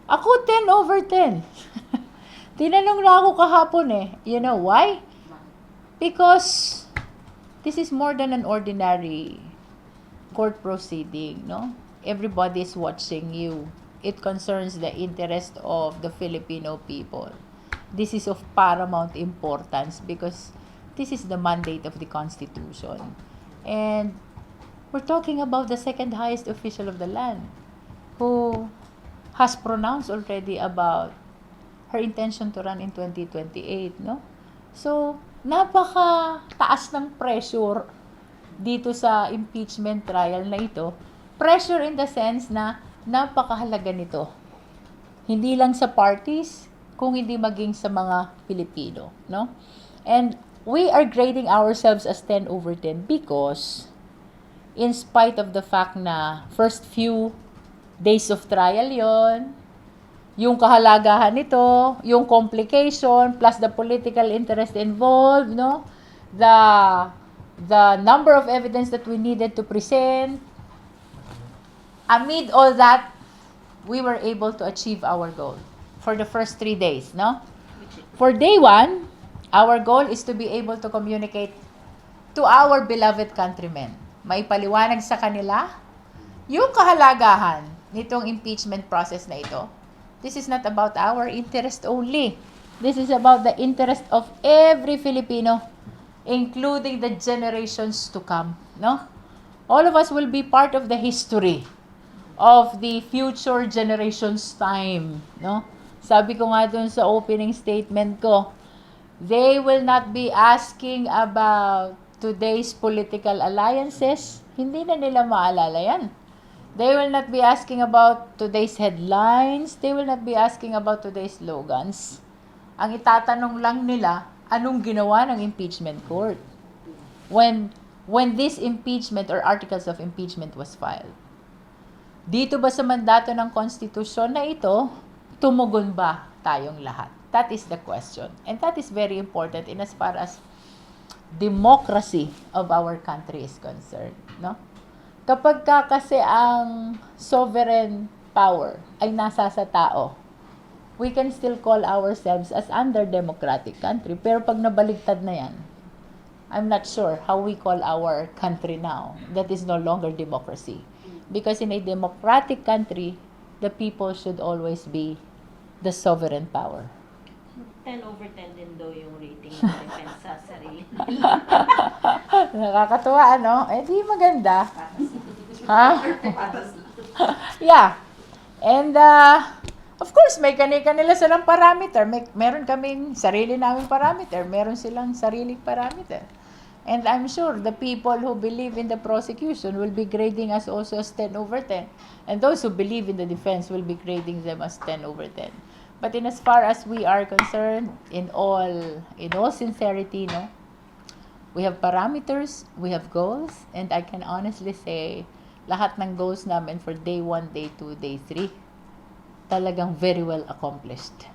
Ako 10/10. Tinanong na ako kahapon eh. You know why? Because this is more than an ordinary court proceeding, no? Everybody is watching you. It concerns the interest of the Filipino people. This is of paramount importance because this is the mandate of the Constitution. And we're talking about the second highest official of the land who has pronounced already about her intention to run in 2028, no? So, napaka taas ng pressure dito sa impeachment trial na ito. Pressure in the sense na napakahalaga nito. Hindi lang sa parties, kung hindi maging sa mga Pilipino, no? And we are grading ourselves as 10/10 because in spite of the fact na first few days of trial yon, yung kahalagahan nito, yung complication, plus the political interest involved, no? The number of evidence that we needed to present. Amid all that, we were able to achieve our goal for the first 3 days, no? For day 1, our goal is to be able to communicate to our beloved countrymen. Maipaliwanag sa kanila yung kahalagahan nitong impeachment process na ito. This is not about our interest only. This is about the interest of every Filipino, including the generations to come, no? All of us will be part of the history of the future generations' time, no? Sabi ko nga dun sa opening statement ko, they will not be asking about today's political alliances. Hindi na nila maalala yan. They will not be asking about today's headlines. They will not be asking about today's slogans. Ang itatanong lang nila, anong ginawa ng impeachment court when this impeachment or articles of impeachment was filed. Dito ba sa mandato ng konstitusyon na ito, tumugon ba tayong lahat? That is the question. And that is very important in as far as democracy of our country is concerned, no? Kapag kasi ang sovereign power ay nasa sa tao, we can still call ourselves as under democratic country. Pero pag nabaligtad na yan, I'm not sure how we call our country now. That is no longer democracy. Because in a democratic country, the people should always be the sovereign power. 10/10 din daw yung rating ng defense sa sarili. Nakakatuwa, ano? Eh, di maganda. Ha? Yeah. And, of course, may kanila silang parameter. Meron kaming sarili naming parameter. Meron silang sariling parameter. And I'm sure the people who believe in the prosecution will be grading us also as 10/10. And those who believe in the defense will be grading them as 10/10. But in as far as we are concerned, in all sincerity, no, we have parameters, we have goals, and I can honestly say, lahat ng goals namin for day 1, day 2, day 3, talagang very well accomplished.